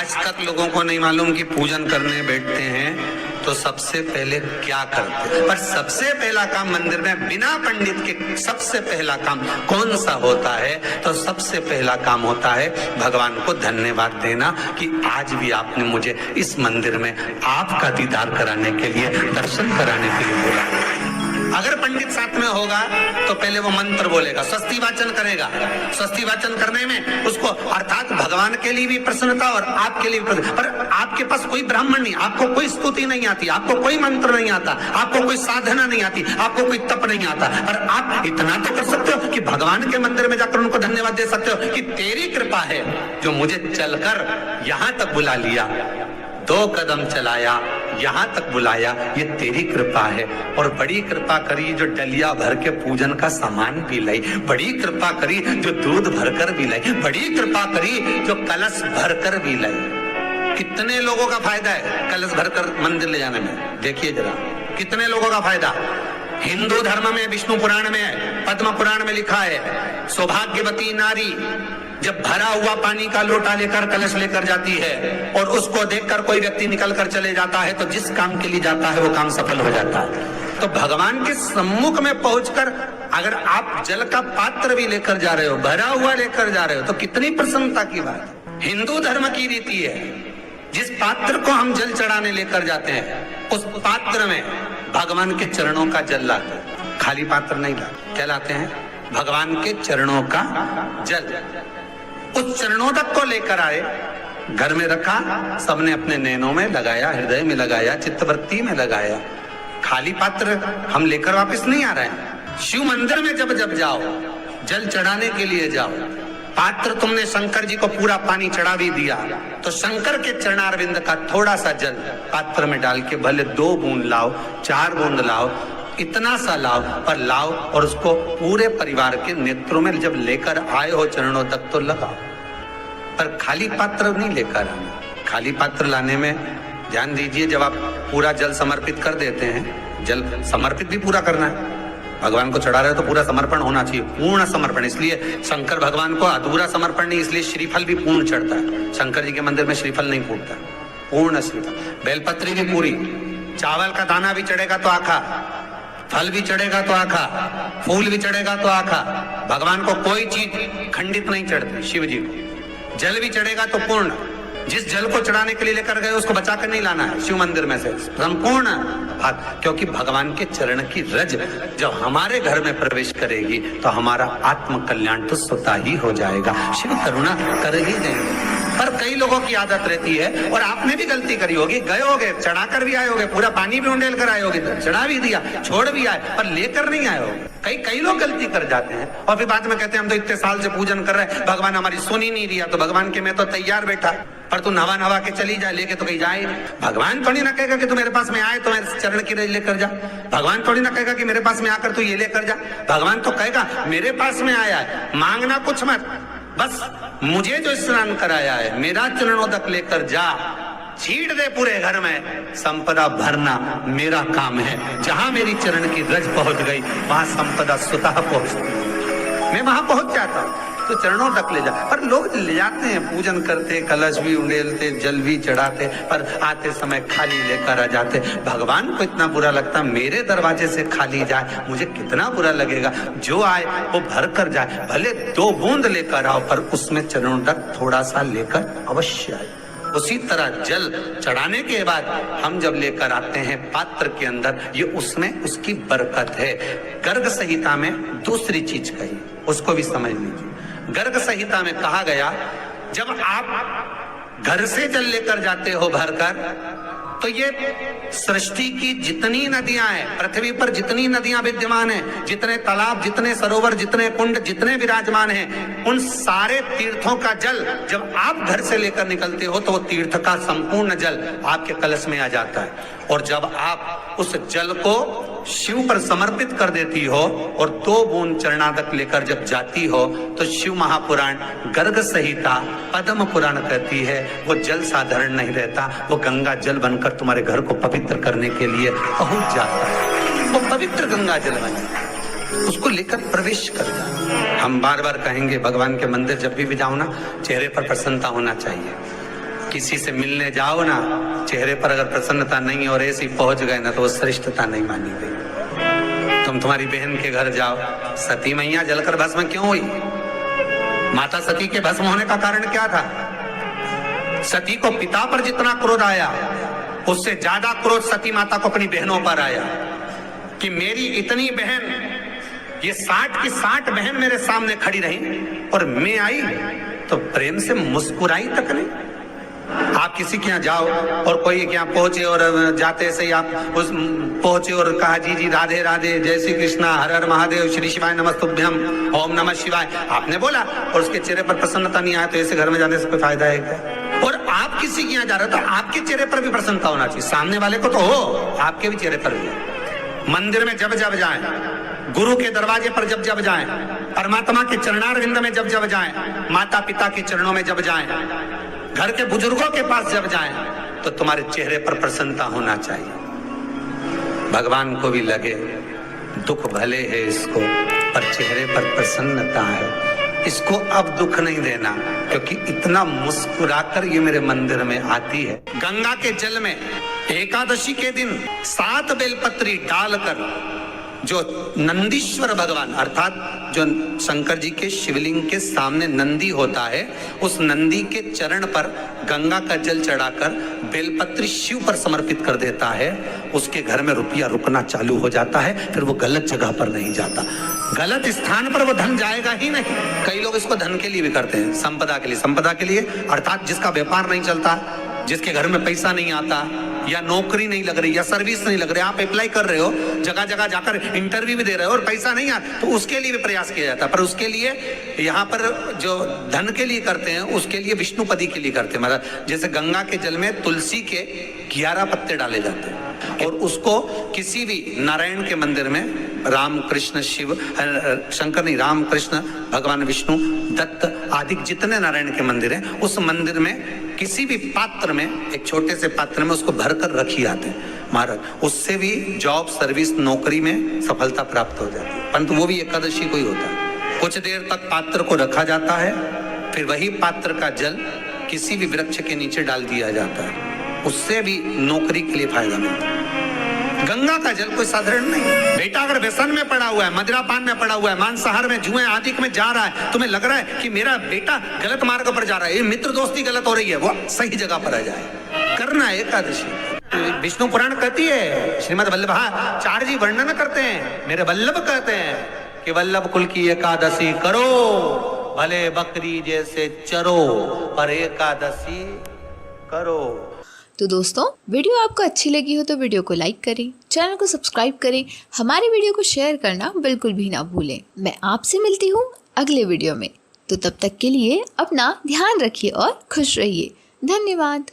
आज तक लोगों को नहीं मालूम कि पूजन करने बैठते हैं तो सबसे पहले क्या करते हैं। पर सबसे पहला काम मंदिर में बिना पंडित के सबसे पहला काम कौन सा होता है? तो सबसे पहला काम होता है भगवान को धन्यवाद देना कि आज भी आपने मुझे इस मंदिर में आपका दीदार कराने के लिए, दर्शन कराने के लिए बोला। अगर पंडित साथ में होगा तो पहले वो मंत्र बोलेगा, स्वस्ति वाचन करेगा। स्वस्ति वाचन करने में उसको अर्थात भगवान के लिए भी प्रसन्नता और आपके लिए भी प्रसन्नता। पर आपके पास कोई ब्राह्मण नहीं, आपको कोई स्तुति नहीं आती, आपको कोई मंत्र नहीं आता, आपको कोई साधना नहीं आती, आपको कोई तप नहीं आता, पर आप इतना तो कर सकते हो कि भगवान के मंदिर में जाकर उनको धन्यवाद दे सकते हो कि तेरी कृपा है जो मुझे चलकर यहाँ तक बुला लिया, 2 कदम चलाया, यहाँ तक बुलाया, ये तेरी कृपा है। और बड़ी कृपा करी जो डलिया भर के पूजन का सामान भी लाई, बड़ी कृपा करी जो दूध भरकर भी लाई, बड़ी कृपा करी जो कलश भरकर भी लाई। कितने लोगों का फायदा है कलश भरकर मंदिर ले जाने में? देखिए जरा कितने लोगों का फायदा। हिंदू धर्म में विष्णु पुराण में, पद्म पुराण में लिखा है, सौभाग्यवती नारी जब भरा हुआ पानी का लोटा लेकर कलश लेकर जाती है और उसको देखकर कोई व्यक्ति निकल कर चले जाता है तो जिस काम के लिए जाता है वो काम सफल हो जाता है। तो भगवान के सम्मुख में पहुंचकर अगर आप जल का पात्र भी लेकर जा रहे हो, भरा हुआ लेकर जा रहे हो, तो कितनी प्रसन्नता की बात। हिंदू धर्म की रीति है, जिस पात्र को हम जल चढ़ाने लेकर जाते हैं उस पात्र में भगवान के चरणों का जल लाते हैं, खाली पात्र नहीं लाते। क्या लाते हैं? भगवान के चरणों का जल। उस चरणों तक को लेकर आए, घर में रखा, सबने अपने नैनों में लगाया, हृदय में लगाया, चित्तवृत्ति में लगाया। खाली पात्र हम लेकर वापस नहीं आ रहे हैं। शिव मंदिर में जब जब जाओ, जल चढ़ाने के लिए जाओ, पात्र तुमने शंकर जी को पूरा पानी चढ़ा भी दिया तो शंकर के चरणारविंद का थोड़ा सा जल पात्र में डाल के भले 2 बूंद लाओ, 4 बूंद लाओ, इतना सा लाओ, पर लाओ और उसको पूरे परिवार के नेत्रों में जब लेकर आए हो चरणों तक तो लगाओ। पर खाली पात्र नहीं लेकर आना। खाली पात्र लाने में ध्यान दीजिए, जब आप पूरा जल समर्पित कर देते हैं, जल समर्पित भी पूरा करना है। भगवान को चढ़ा रहे हो तो पूरा समर्पण होना चाहिए, पूर्ण समर्पण। इसलिए शंकर भगवान को अधूरा समर्पण नहीं, इसलिए श्रीफल भी पूर्ण चढ़ता है। शंकर जी के मंदिर में श्रीफल नहीं फूटता, पूर्ण श्रीफल। बेलपत्री भी पूरी, चावल का दाना भी चढ़ेगा तो आखा, फल भी चढ़ेगा तो आखा, फूल भी चढ़ेगा तो आखा। भगवान को कोई चीज खंडित नहीं चढ़ती, शिव जी को। जल भी चढ़ेगा तो पूर्ण। जिस जल को चढ़ाने के लिए लेकर गए उसको बचा कर नहीं लाना है शिव मंदिर में से, संपूर्ण भाग। क्योंकि भगवान के चरण की रज जब हमारे घर में प्रवेश करेगी तो हमारा आत्म कल्याण तो स्वतः ही हो जाएगा। शिव करुणा कर ही जाएंगे। पर कई लोगों की आदत रहती है, और आपने भी गलती करी होगी, गए होगे, चढ़ाकर भी आए होगे, पूरा पानी भी उंडेल कर आए होगे, चढ़ा भी दिया, छोड़ भी आए, पर लेकर नहीं आए होगे। कई लोग गलती कर जाते हैं और फिर बाद में कहते हैं हम तो इतने साल से पूजन कर रहे हैं, भगवान हमारी सुन ही नहीं दिया। तो भगवान के मैं तो तैयार बैठा, पर तू नवा के चली जाए, लेके तो कहीं जाए। भगवान थोड़ी ना कहेगा कि तू मेरे पास में आए तो मेरे चरण की रज लेकर जा। भगवान थोड़ी ना कहेगा कि मेरे पास में आकर तू ये लेकर जा। भगवान तो कहेगा मेरे पास में आया है, मांगना कुछ मत, बस मुझे जो स्नान कराया है मेरा चरणोदक लेकर जा, छीट दे पूरे घर में, संपदा भरना मेरा काम है। जहां मेरी चरण की रज पहुंच गई वहां संपदा स्वतः पहुंचती, मैं वहां पहुंच जाता हूं। तो चरणों तक ले जा। पर लोग ले जाते हैं, पूजन करते, कलश भी उंडेलते, जल भी चढ़ाते, पर आते समय खाली लेकर आ जाते। भगवान को इतना बुरा लगता, मेरे दरवाजे से खाली जाए, मुझे कितना बुरा लगेगा। जो आए वो भर कर जाए, भले 2 बूंद लेकर आओ, पर उसमें चरणों तक थोड़ा सा लेकर अवश्य आए। उसी तरह जल चढ़ाने के बाद हम जब लेकर आते हैं पात्र के अंदर, ये उसमें उसकी बरकत है। गर्ग संहिता में दूसरी चीज कही, उसको भी समझ लीजिए। गर्ग संहिता में कहा गया, जब आप घर से जल लेकर जाते हो भरकर, तो ये सृष्टि की जितनी नदियां हैं, पृथ्वी पर जितनी नदियां विद्यमान हैं, जितने तालाब, जितने सरोवर, जितने कुंड, जितने विराजमान हैं, उन सारे तीर्थों का जल जब आप घर से लेकर निकलते हो तो वो तीर्थ का संपूर्ण जल आपके कलश में आ जाता है। और जब आप उस जल को शिव पर समर्पित कर देती हो और 2 बूंद चरणादक लेकर जब जाती हो, तो शिव महापुराण, गर्ग संहिता, पद्म पुराण कहती है वो जल साधारण नहीं रहता, वो गंगा जल बनकर तुम्हारे घर को पवित्र करने के लिए पहुंच जाता है। वो पवित्र गंगा जल बन जाता है, उसको लेकर प्रवेश करता है। हम बार बार कहेंगे भगवान के मंदिर जब भी जाओ ना, चेहरे पर प्रसन्नता होना चाहिए। किसी से मिलने जाओ ना, चेहरे पर अगर प्रसन्नता नहीं है और ऐसे ही पहुंच गए ना, तो वो श्रेष्ठता नहीं मानी गई। तुम तुम्हारी बहन के घर जाओ, सती मैया जलकर भस्म क्यों हुई? माता सती के भस्म होने का कारण क्या था? सती को पिता पर जितना क्रोध आया, उससे ज्यादा क्रोध सती माता को अपनी बहनों पर आया कि मेरी इतनी बहन, ये 60 की 60 बहन मेरे सामने खड़ी रही और मैं आई तो प्रेम से मुस्कुराई तक नहीं। आप किसी के यहाँ जाओ और कोई के यहाँ पहुंचे और जाते से आप उस पहुंचे और कहा जी जी राधे राधे, जय श्री कृष्णा, हर हर महादेव, श्री शिवाय नमस्तुभ्यम, ओम नमः शिवाय, आपने बोला और उसके चेहरे पर प्रसन्नता नहीं आया, तो ऐसे घर में जाने से कोई फायदा है क्या? और आप किसी के यहाँ जा रहे हो तो आपके चेहरे पर भी प्रसन्नता होना चाहिए, सामने वाले को तो हो, आपके भी चेहरे पर भी। मंदिर में जब जब जाएं, गुरु के दरवाजे पर जब जब जाएं, परमात्मा के चरणारविंद में जब जब जाएं, माता पिता के चरणों में जब जाएं, घर के बुजुर्गों के पास जब जाएं, तो तुम्हारे चेहरे पर प्रसन्नता होना चाहिए। भगवान को भी लगे दुख भले है इसको, पर चेहरे पर प्रसन्नता है, इसको अब दुख नहीं देना, क्योंकि इतना मुस्कुराकर ये मेरे मंदिर में आती है। गंगा के जल में एकादशी के दिन 7 बेलपत्री डालकर जो नंदीश्वर भगवान अर्थात जो शंकर जी के शिवलिंग के सामने नंदी होता है, उस नंदी के चरण पर गंगा का जल चढ़ाकर बेलपत्री शिव पर समर्पित कर देता है, उसके घर में रुपया रुकना चालू हो जाता है, फिर वो गलत जगह पर नहीं जाता, गलत स्थान पर वो धन जाएगा ही नहीं। कई लोग इसको धन के लिए भी करते हैं, संपदा के लिए। संपदा के लिए अर्थात जिसका व्यापार नहीं चलता, जिसके घर में पैसा नहीं आता, या नौकरी नहीं लग रही, या सर्विस नहीं लग रही, आप अप्लाई कर रहे हो, जगह जगह जाकर इंटरव्यू भी दे रहे हो और पैसा नहीं आता, तो उसके लिए भी प्रयास किया जाता है। पर उसके लिए यहाँ पर जो धन के लिए करते हैं, उसके लिए विष्णुपदी के लिए करते हैं। मतलब जैसे गंगा के जल में तुलसी के 11 पत्ते डाले जाते हैं और उसको किसी भी नारायण के मंदिर में, राम कृष्ण शिव शंकर नहीं, राम कृष्ण भगवान विष्णु दत्त आदि जितने नारायण के मंदिर हैं, उस मंदिर में किसी भी पात्र में, एक छोटे से पात्र में उसको भरकर रखी जाते हैं महाराज, उससे भी जॉब सर्विस नौकरी में सफलता प्राप्त हो जाती है। परंतु वो भी एकादशी को ही होता है। कुछ देर तक पात्र को रखा जाता है, फिर वही पात्र का जल किसी भी वृक्ष के नीचे डाल दिया जाता है, उससे भी नौकरी के लिए फायदा मिलता है। गंगा का जल कोई साधारण नहीं। बेटा अगर व्यसन में पड़ा हुआ है, मदिरापान में पड़ा हुआ है, मांसाहार में, जुए आदि में जा रहा है, तुम्हें लग रहा है कि मेरा बेटा गलत मार्ग पर जा रहा है, ये मित्र दोस्ती गलत हो रही है, वो सही जगह पर आ जाए, करना है एकादशी। विष्णु पुराण कहती है, श्रीमद् वल्लभाचार्य जी वर्णन करते हैं, मेरे वल्लभ कहते हैं कि वल्लभ कुल की एकादशी करो, भले बकरी जैसे चरो, पर एकादशी करो। तो दोस्तों, वीडियो आपको अच्छी लगी हो तो वीडियो को लाइक करें, चैनल को सब्सक्राइब करें, हमारी वीडियो को शेयर करना बिल्कुल भी ना भूलें। मैं आपसे मिलती हूँ अगले वीडियो में, तो तब तक के लिए अपना ध्यान रखिए और खुश रहिए। धन्यवाद।